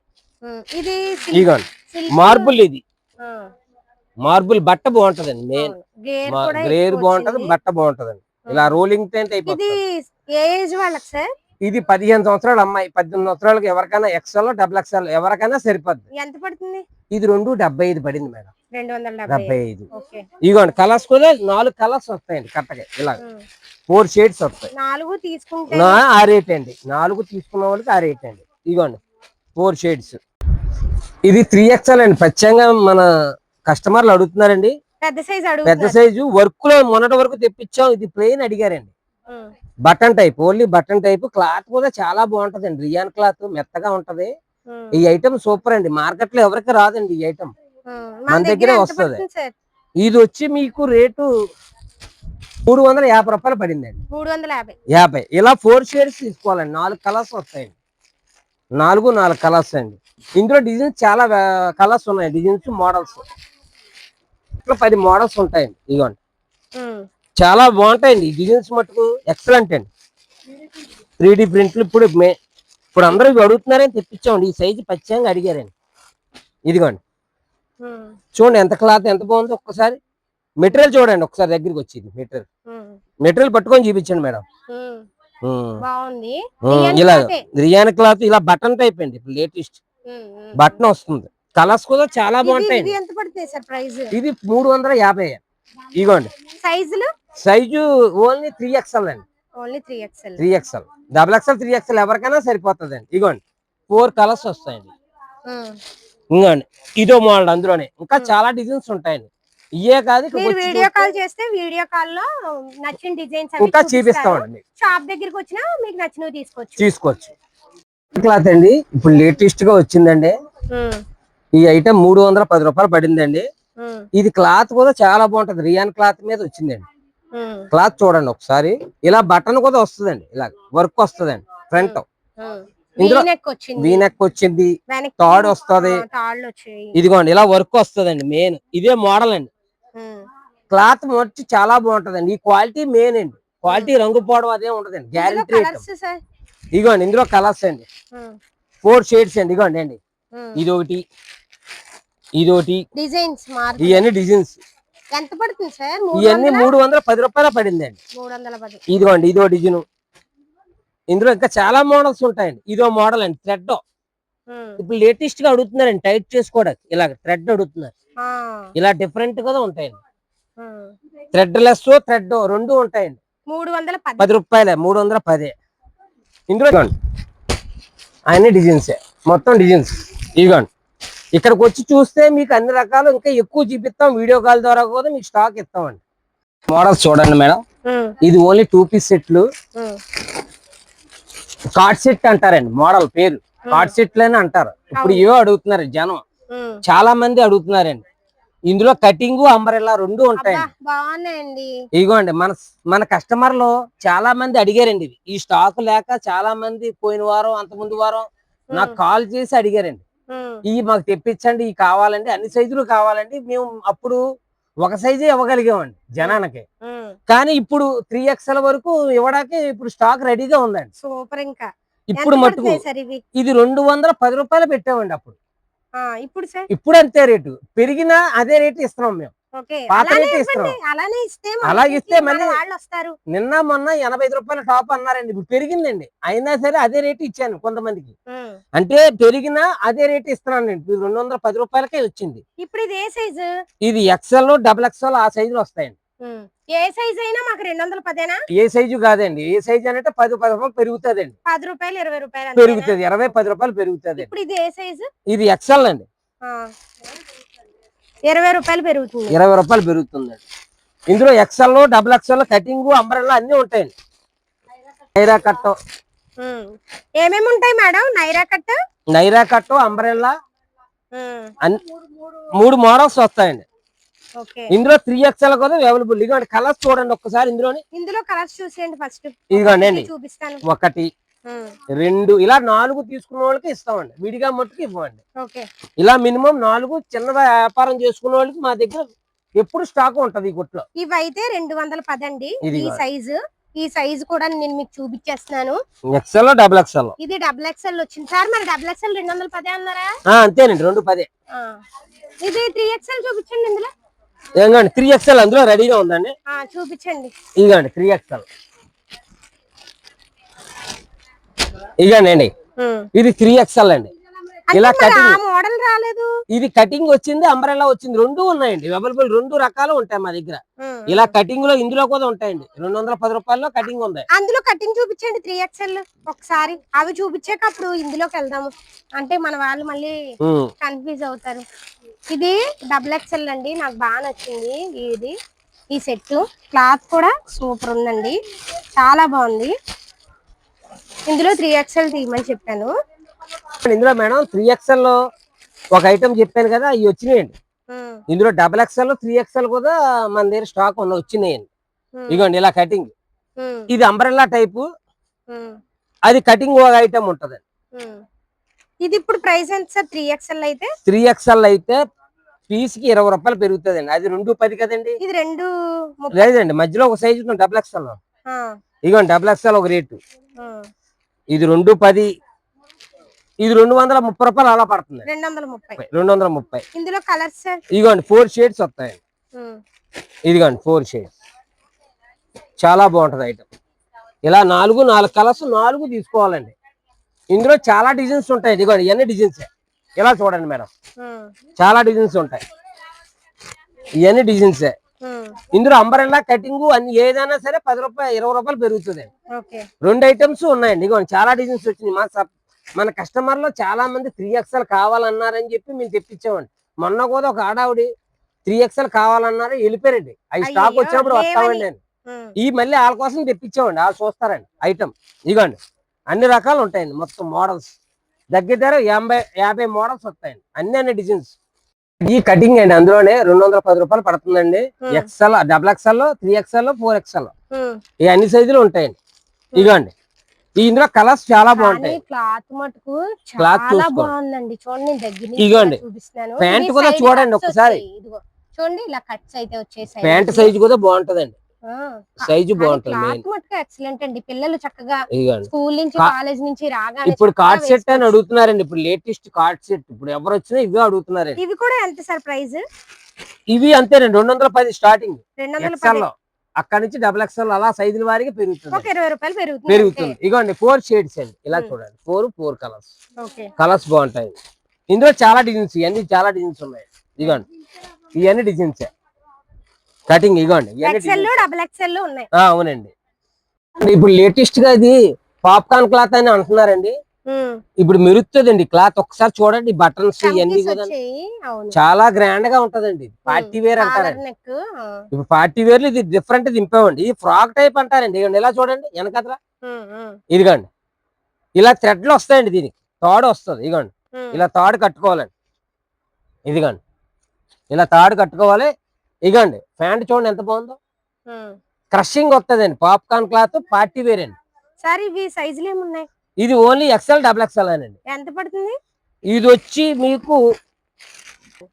ఇగోండి మార్బుల్, ఇది మార్బుల్ బట్ట బాగుంటదండి. మెయిన్ గ్రేర్ బాగుంటది, బట్ట బాగుంటదండి. ఇలా రోలింగ్ టెంట్ అయిపోతుంది. ఇది 15 సంవత్సరాలు అమ్మాయి, 18 సంవత్సరాలకి ఎవరికైనా ఎక్స్ఎల్ డబుల్ ఎక్స్ఎల్ ఎవరికైనా సరిపోద్ది. ఎంత పడుతుంది? ఇది 275 పడింది మేడం. 275. ఇగోండి కలర్స్ కూడా 4 కలర్స్ వస్తాయండి కరెక్ట్గా. ఇలా 4 షేడ్స్ వస్తాయి. 4 తీసుకుంటే ఆ రేట్ అండి. 4 తీసుకున్న వాళ్ళకి ఆ రేట్ అండి. ఇగోండి 4 షేడ్స్. ఇది 3XL అండి. ప్రత్యేకంగా మన కస్టమర్లు అడుగుతున్నారండి, పెద్ద సైజు వర్క్ లో మొన్నటి వరకు తెప్పించాం. ఇది ప్లెయిన్ అడిగారండి, button type, only button type. Cloth కూడా చాలా బాగుంటదండి, రియాన్ క్లాత్ మెత్తగా ఉంటది. ఈ ఐటమ్ సూపర్ అండి, మార్కెట్ లో ఎవరికి రాదండి ఈ ఐటమ్, మన దగ్గరే వస్తుంది. ఇది వచ్చి మీకు రేటు 350 రూపాయలు పడిందండి. 350. ఇలా 4 షేడ్స్ తీసుకోవాలండి. 4 కలర్స్ వస్తాయండి. 4 కలర్స్ అండి. ఇందులో డిజైన్స్ చాలా కలర్స్ ఉన్నాయి, డిజైన్స్ మోడల్స్. ఇట్లా 10 మోడల్స్ ఉంటాయండి. ఇదిగోండి చాలా బాగుంటాయండి ఈ డిజైన్స్ మటుకు ఎక్సలెంట్ అండి. 3D ప్రింట్లు ఇప్పుడు అందరూ అడుగుతున్నారని తెప్పించామండి. ఈ సైజు ప్రత్యేకంగా అడిగారండి. ఇదిగోండి చూడండి ఎంత క్లాత్ ఎంత బాగుందో. ఒక్కసారి మెటీరియల్ చూడండి, ఒకసారి దగ్గరికి వచ్చింది మెటీరియల్ పట్టుకొని చూపించండి మేడం. ఇలా రియాన్ క్లాత్, ఇలా బటన్ టైప్ అండి. ఇప్పుడు లేటెస్ట్ బటన్ వస్తుంది. కలర్స్ కూడా చాలా బాగుంటాయి. ఇది 350. ఇగోండి సైజు ఓన్లీ 3XL అండి. 3XL డబుల్ ఎక్స్ఎల్ 3XL ఎవరికైనా సరిపోతుంది అండి. ఇగోండి 4 కలర్స్ వస్తాయండి. ఇంకోండి ఇదో మోడల్, అందులోనే ఇంకా చాలా డిజైన్స్ ఉంటాయండి. ఇయే కాదు, వీడియో కాల్ చేస్తే వీడియో కాల్ లో నచ్చిన డిజైన్స్ ఇంకా చూపిస్తామండి. షాప్ దగ్గరికి వచ్చినా మీకు నచ్చినవి తీసుకోవచ్చు. క్లాత్ అండి ఇప్పుడు లేటెస్ట్ గా వచ్చిందండి. ఈ ఐటమ్ 310 రూపాయలు పడిందండి. ఇది క్లాత్ కూడా చాలా బాగుంటది, రియాన్ క్లాత్ మీద వచ్చిందండి. క్లాత్ చూడండి ఒకసారి. ఇలా బటన్ కూడా వస్తుందండి, ఇలా వర్క్ వస్తుందండి. ఫ్రంట్ ఇందులో వీనెక్ వచ్చింది, తాడు వస్తుంది. ఇదిగోండి ఇలా వర్క్ వస్తుందండి. మెయిన్ ఇదే మోడల్ అండి. క్లాత్ వచ్చి చాలా బాగుంటదండి. ఈ క్వాలిటీ మెయిన్ అండి. క్వాలిటీ రంగు పోవడం అదే ఉంటదండి, గ్యారెంటీ. ఇదిగోండి ఇందులో కలర్స్ అండి 4 షేడ్స్ అండి. ఇదిగోండి అండి ఇదొకటి ఇవన్నీ డిజైన్స్. ఎంత పడుతుంది సార్? ఇవన్నీ 310 రూపాయలు పడిందండి. ఇదిగోండి ఇదో డిజైన్. ఇందులో ఇంకా చాలా మోడల్స్ ఉంటాయండి. ఇదో మోడల్ అండి, థ్రెడ్. ఇప్పుడు లేటెస్ట్ గా అడుగుతున్నారండి టైట్ చేసుకోవడానికి, ఇలా థ్రెడ్ అడుగుతున్నారు. ఇలా డిఫరెంట్ గా ఉంటాయండి. థ్రెడ్ లెస్ థ్రెడ్ రెండు ఉంటాయండి. 310 రూపాయలే. 310. ఇందులో అన్ని డిజైన్స్, మొత్తం డిజైన్స్. ఇదిగోండి ఇక్కడికి వచ్చి చూస్తే మీకు అన్ని రకాలు ఇంకా ఎక్కువ చూపిస్తాం. వీడియో కాల్ ద్వారా కూడా మీకు స్టాక్ ఇస్తామండి. మోడల్స్ చూడండి మేడం. ఇది ఓన్లీ 2 పీస్ సెట్లు. కార్డ్ సెట్ అంటారండి, మోడల్ పేరు కార్డ్ సెట్లు అని అంటారు. ఇప్పుడు ఏవో అడుగుతున్నారు జనం, చాలా మంది అడుగుతున్నారండి. ఇందులో కటింగ్ అంబ్రెల్లా రెండు ఉంటాయండి. ఇదిగోండి మన కస్టమర్లు చాలా మంది అడిగారండి. ఈ స్టాక్ లేక చాలా మంది పోయిన వారం అంత ముందు వారం నాకు కాల్ చేసి అడిగారండి. ఇవి మాకు తెప్పించండి, ఇవి కావాలండి, అన్ని సైజులు కావాలండి. మేము అప్పుడు ఒక సైజే ఇవ్వగలిగామండి జనానికి. కానీ ఇప్పుడు 3XL వరకు ఇవ్వడానికి ఇప్పుడు స్టాక్ రెడీగా ఉందండి. సూపర్. ఇంకా ఇప్పుడు మట్టుకు ఇది 210 రూపాయలు పెట్టామండి అప్పుడు. ఇప్పుడు సార్ ఇప్పుడు అంతే రేటు, పెరిగినా అదే రేటు ఇస్తున్నాం మేము. పాత రేటు ఇస్తున్నాం. అలాగే ఇస్తే మళ్ళీ నిన్న మొన్న 85 రూపాయల టాప్ అన్నారండి, ఇప్పుడు పెరిగిందండి. అయినా సరే అదే రేటు ఇచ్చాను కొంతమందికి. అంటే పెరిగినా అదే రేటు ఇస్తున్నానండి. 210 రూపాయలకే వచ్చింది. ఇప్పుడు ఇది ఏ సైజు? ఇది XL, XXL ఆ సైజులు వస్తాయండి. ఏ సైజ్ అయినా మాకు 210 ఏ సైజు కాదండి, ఏ సైజు అంటే 10 రూపాయలు పెరుగుతుందండి. 10 రూపాయలు 20 రూపాయలు పెరుగుతుంది, 20 10 రూపాయలు పెరుగుతుంది. ఇప్పుడు ఇది ఏ సైజు? ఇది XL అండి. 20 రూపాయలు పెరుగుతుంది. 20 రూపాయలు పెరుగుతుందండి. ఇందులో XL, XXL కటింగ్, అంబ్రెల్లా అన్ని ఉంటాయండి. నైరా కట్ ఏమేమి ఉంటాయి madam? Naira cut, umbrella 3 models వస్తాయండి. ఇందులో 3XL కూడా అవైలబుల్. ఇదిగోండి కలర్స్ చూడండి ఒక్కసారి. ఇందులో కలర్స్ చూసేయండి ఫస్ట్. ఇదిగోండి చూపిస్తాను. 1 2 ఇలా 4 తీసుకున్న వాళ్ళకి ఇస్తామండి, విడిగా మట్టుకు ఇవ్వండి. ఇలా మినిమం 4 చిన్నగా వ్యాపారం చేసుకున్న వాళ్ళకి మా దగ్గర ఎప్పుడు స్టాక్ ఉంటది ఈ కొట్లో. ఇవైతే 210 అండి. ఈ సైజు కూడా నేను మీకు చూపించేస్తున్నాను. XL, XXL. ఇది XXL వచ్చింది సార్. మరి XXL 210 అన్నారా? అంతేనండి, 210. ఇది 3XL చూపించండి. ఇందులో 3XL అందులో రెడీగా ఉందండి. చూపించండి. ఇదిగోండి 3XL. ఇదిగోండి ఇది 3XL అండి. ఇలా కటింగ్ మోడల్ రాలేదు. ఇది కటింగ్ వచ్చింది, అంబ్రెల్లా వచ్చింది, 2 ఉన్నాయండి అవైలబుల్. 2 రకాలు ఉంటాయి మా దగ్గర. ఇలా కటింగ్ లో ఇందులో కూడా ఉంటాయండి. 210 రూపాయల్లో కటింగ్ ఉంది. అందులో కటింగ్ చూపించండి 3XL ఒకసారి. అవి చూపించాక అప్పుడు ఇందులోకి వెళ్దాము. అంటే మన వాళ్ళు మళ్ళీ కన్ఫ్యూజ్ అవుతారు. ఇది XXL అండి. నాకు బాగా నచ్చింది ఇది. ఈ సెట్ క్లాత్ కూడా సూపర్ ఉందండి, చాలా బాగుంది. ఇందులో 3XL తీయమని చెప్పాను. ఇందులో మేడం 3XL లో ఒక ఐటమ్ చెప్పాను కదా, అవి వచ్చినాయండి. ఇందులో XXL, 3XL కూడా మన దగ్గర స్టాక్ వచ్చినాయండి. ఇదిగోండి ఇలా కటింగ్. ఇది అంబ్రెల్లా టైపు, అది కటింగ్ ఒక ఐటమ్ ఉంటదండి. ఇది ఇప్పుడు ప్రైస్ ఎంత సార్? 3XL అయితే పీస్ కి 20 రూపాయలు పెరుగుతుందండి. అది 210 కదండి. ఇది 2 లేదండి, మధ్యలో ఒక సైజు XXL. ఇదిగోండి XXL ఒక రేటు, ఇది 210, ఇది 230 రూపాయలు అలా పడుతుంది. 230. ఇందులో కలర్స్ ఇదిగోండి 4 షేడ్స్ వస్తాయి. ఇదిగోండి 4 షేడ్స్, చాలా బాగుంటది ఐటమ్. ఇలా 4 కలర్స్ 4 తీసుకోవాలండి. ఇందులో చాలా డిజైన్స్ ఉంటాయి. ఇదిగోండి ఇవన్నీ డిజైన్స్. ఇలా చూడండి మేడం, చాలా డిజైన్స్ ఉంటాయి. ఇవన్నీ డిజైన్సే. ఇందులో అంబ్రెల్లా కటింగ్ అన్ని ఏదైనా సరే 10 రూపాయలు 20 రూపాయలు పెరుగుతుంది. 2 ఐటమ్స్ ఉన్నాయండి. ఇదిగోండి చాలా డిజైన్స్ వచ్చినాయి. మన కస్టమర్ లో చాలా మంది 3XL కావాలన్నారని చెప్పి మేము తెప్పించామండి. మొన్న కూడా ఒక ఆడావిడి 3XL కావాలన్నారు, వెళ్ళిపోయారండి. అవి స్టాక్ వచ్చినప్పుడు వస్తామండి అని. ఈ మళ్ళీ వాళ్ళ కోసం తెప్పించామండి, వాళ్ళు చూస్తారండి ఐటమ్. ఇదిగోండి అన్ని రకాలు ఉంటాయండి, మొత్తం మోడల్స్ దగ్గర 50 మోడల్స్ వస్తాయండి. అన్ని డిజైన్స్. ఈ కటింగ్ అండి, అందులోనే 210 రూపాయలు పడుతుందండి. XL, XXL, 3XL, 4XL ఈ అన్ని సైజులు ఉంటాయండి. ఇదిగోండి ఇందులో కలర్స్ చాలా బాగుంటాయి. క్లాత్ మటుకు చాలా బాగుందండి. చూడండి దగ్గర ఇదిగోండి ప్యాంట్ కూడా చూడండి ఒకసారి. చూడండి ఇలా కట్స్ అయితే వచ్చేసాయి. ప్యాంట్ సైజు కూడా బాగుంటదండి, సైజు బాగుంటది. ఎక్సలెంట్ అండి. పిల్లలు చక్కగా స్కూల్ నుంచి కాలేజ్ నుంచి రాగానే ఇప్పుడు కార్డ్ సెట్ అని అడుగుతున్నారండి. ఇప్పుడు లేటెస్ట్ కార్డ్ సెట్ ఇప్పుడు ఎవరు వచ్చినా ఇవే అడుగుతున్నారండి. ఇవి కూడా ఎంత సార్ ప్రైస్? ఇవి అంతేనండి, 210 స్టార్టింగ్. అక్కడ నుంచి XXL అలా సైజుల వారికి పెరుగుతుంది, 20 రూపాయలు పెరుగుతుంది. ఇగోండి 4 షేడ్స్ అండి. ఇలా చూడండి 4 కలర్స్. కలర్స్ బాగుంటాయి. ఇందులో చాలా డిజైన్స్, ఇవన్నీ చాలా డిజైన్స్ ఉన్నాయి. ఇగోండి ఇవన్నీ డిజైన్స్ కటింగ్. ఇగోండి అవునండి. ఇప్పుడు లేటెస్ట్ గా ఇది పాప్కార్న్ క్లాత్ అని అంటున్నారండి. ఇప్పుడు మెరుస్తుందండి క్లాత్. ఒకసారి చూడండి బటన్స్ ఇవన్నీ కూడా చాలా గ్రాండ్ గా ఉంటదండి. పార్టీ వేర్ అంటారండి. ఇప్పుడు పార్టీ వేర్ ఇది డిఫరెంట్ దింపామండి. ఇది ఫ్రాక్ టైప్ అంటారండి. ఇదిగోండి ఇలా చూడండి వెనకత్ర. ఇదిగోండి ఇలా థ్రెడ్లు వస్తాయండి, దీనికి తాడు వస్తుంది. ఇదిగోండి ఇలా తాడు కట్టుకోవాలండి. ఇదిగోండి ఇలా తాడు కట్టుకోవాలి. ఇదిగోండి ప్యాంట్ చూడండి ఎంత బాగుందో, క్రషింగ్ వస్తుందండి. పాప్కార్న్ క్లాత్ పార్టీ వేర్ అండి. సార్ ఇవి సైజులు ఏమున్నాయి? ఇది ఓన్లీ XL, XXL అండి. ఎంత పడుతుంది? ఇది వచ్చి మీకు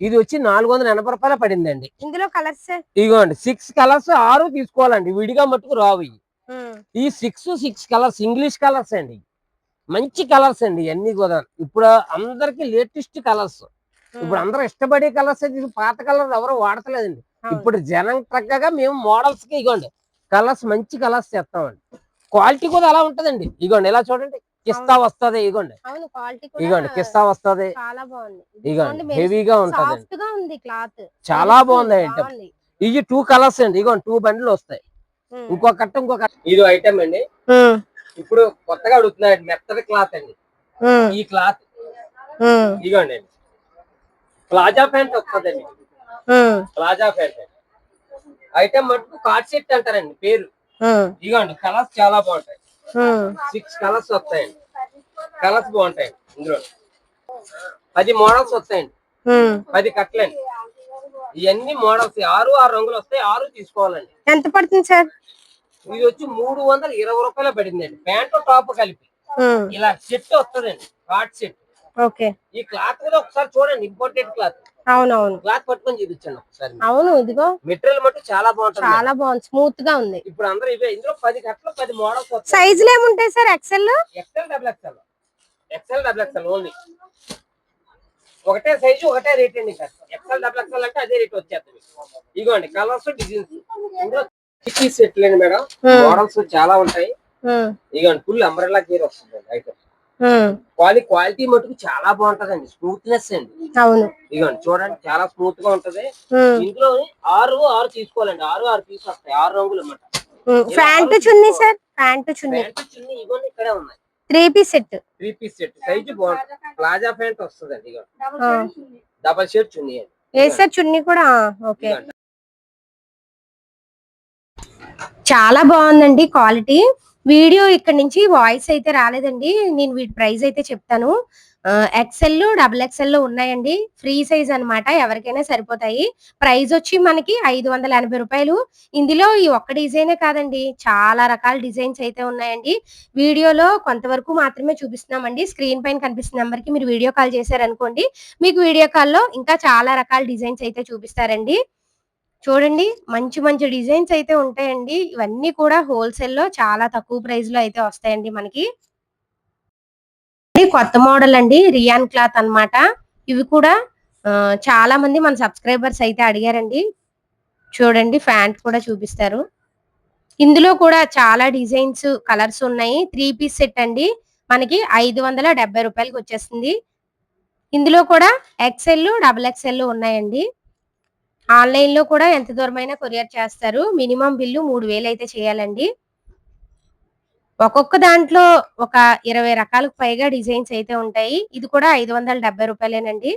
ఇది వచ్చి 480 రూపాయలు పడిందండి. ఇందులో కలర్స్ ఇదిగోండి 6 కలర్స్ 6 తీసుకోవాలండి, విడిగా మట్టుకు రావు ఇవి. ఈ 6 కలర్స్ ఇంగ్లీష్ కలర్స్ అండి, మంచి కలర్స్ అండి ఇవన్నీ కూడా. ఇప్పుడు అందరికి లేటెస్ట్ కలర్స్, ఇప్పుడు అందరూ ఇష్టపడే కలర్స్. ఇది పాత కలర్ ఎవరు వాడతలేదండి. ఇప్పుడు జనం తగ్గగా మేము మోడల్స్ కి ఇగోండి కలర్స్, మంచి కలర్స్ చేస్తామండి. క్వాలిటీ కూడా అలా ఉంటదండి. ఇగోండి ఇలా చూడండి, కిస్తా వస్తుంది. ఇగోండి ఇగోండి కిస్తా వస్తుంది. ఇగోండి హెవీగా ఉంటది, చాలా బాగుంది ఐటమ్. ఇవి 2 కలర్స్ అండి. ఇగోండి 2 బండ్లు వస్తాయి. ఇంకొక ఇది ఐటమ్ అండి. ఇప్పుడు కొత్తగా అడుగుతున్నాయండి, మెత్తడి క్లాత్ అండి. ఈ క్లాత్ ఇగోండి ప్లాజా ప్యాంట్ వస్తుందండి. ప్లాజా ప్యాంట్ ఐటమ్ మటుకు కార్డ్ సెట్ అంటారండి పేరు. ఇగోండి కలర్స్ చాలా బాగుంటాయి. 6 కలర్స్ వస్తాయండి. కలర్స్ బాగుంటాయి. ఇందులో 10 మోడల్స్ వస్తాయండి. 10 కట్లండి. ఇవన్నీ మోడల్స్ 6 రంగులు వస్తాయి. 6 తీసుకోవాలండి. ఎంత పడుతుంది సార్? ఇది వచ్చి 320 రూపాయలు పడిందండి, ప్యాంట్ టాప్ కలిపి. ఇలా సెట్ వస్తుందండి, కార్డ్ సెట్. ఈ క్లాత్ కూడా ఒకసారి చూడండి, ఇంపోర్టెడ్ క్లాత్. అవునవును, క్లాత్ పట్టుకొని చూపించండి ఒకసారి. అవును ఇదిగో మెటీరియల్ మటు చాలా బాగుంటుంది, చాలా బాగుంది, స్మూత్ గా ఉంది. ఇప్పుడు అందరూ ఇవే. ఇందులో 10 కట్టలు 10 మోడల్స్ వస్తాయి. సైజులు ఏముంటాయి సార్? ఎక్సెల్, డబుల్ ఎక్సెల్ ఒకటే సైజు ఒకటే రేట్ అండి. ఎక్సెల్ డబుల్ ఎక్సెల్ అంటే అదే రేట్ వచ్చేస్తుంది. ఇగోండి కలర్స్, డిజైన్స్. ఇందులో సెట్ లేండి మేడం, మోడల్స్ చాలా ఉంటాయి. ఇగోండి ఫుల్ అంబ్రెల్లా గేర్ వస్తుంది ఐటమ్. క్వాలిటీ మటుకు చాలా బాగుంటదండి, స్మూత్నెస్ అండి. అవును, ఇగోండి చూడండి చాలా స్మూత్ గా ఉంటది. ఇందులో 6 తీసుకోవాలండి. 6 పీస్ వస్తాయి, 6 రంగులు అన్నమాట. ప్యాంట్ చున్నీ సార్? ప్యాంట్ చున్నీ ఇగోండి ఇక్కడే ఉన్నాయి. 3 పీస్ సెట్ సైజు బాగుంటుంది. ప్లాజా ప్యాంట్ వస్తుందండి. ఇగోండి డబల్ షేడ్ చున్నీ అండి. ఏ సార్ చున్నీ కూడా? ఓకే, చాలా బాగుందండి క్వాలిటీ. వీడియో ఇక్కడ నుంచి వాయిస్ అయితే రాలేదండి. నేను వీటి ప్రైస్ అయితే చెప్తాను. ఎక్సెల్, డబుల్ ఎక్సెల్ ఉన్నాయండి. ఫ్రీ సైజ్ అన్నమాట, ఎవరికైనా సరిపోతాయి. ప్రైస్ వచ్చి మనకి 580 రూపాయలు. ఇందులో ఈ ఒక్క డిజైనే కాదండి, చాలా రకాల డిజైన్స్ అయితే ఉన్నాయండి. వీడియోలో కొంతవరకు మాత్రమే చూపిస్తున్నామండి. స్క్రీన్ పైన కనిపిస్తున్న నెంబర్ కి మీరు వీడియో కాల్ చేశారనుకోండి, మీకు వీడియో కాల్లో ఇంకా చాలా రకాల డిజైన్స్ అయితే చూపిస్తారండి. చూడండి మంచి మంచి డిజైన్స్ అయితే ఉంటాయండి. ఇవన్నీ కూడా హోల్సేల్ లో చాలా తక్కువ ప్రైస్ లో అయితే వస్తాయండి మనకి. కొత్త మోడల్ అండి, రియాన్ క్లాత్ అన్నమాట. ఇవి కూడా చాలా మంది మన సబ్స్క్రైబర్స్ అయితే అడిగారండి. చూడండి ప్యాంట్ కూడా చూపిస్తారు. ఇందులో కూడా చాలా డిజైన్స్, కలర్స్ ఉన్నాయి. 3 పీస్ సెట్ అండి, మనకి 570 రూపాయలకి వచ్చేస్తుంది. ఇందులో కూడా ఎక్సెల్, డబుల్ ఎక్సెల్ ఉన్నాయండి. ఆన్లైన్ లో కూడా ఎంత దూరమైనా కొరియర్ చేస్తారు. మినిమం బిల్లు 3000 అయితే చేయాలండి. ఒక్కొక్క దాంట్లో ఒక 20 రకాలకు పైగా డిజైన్స్ అయితే ఉంటాయి. ఇది కూడా 570 రూపాయలేనండి.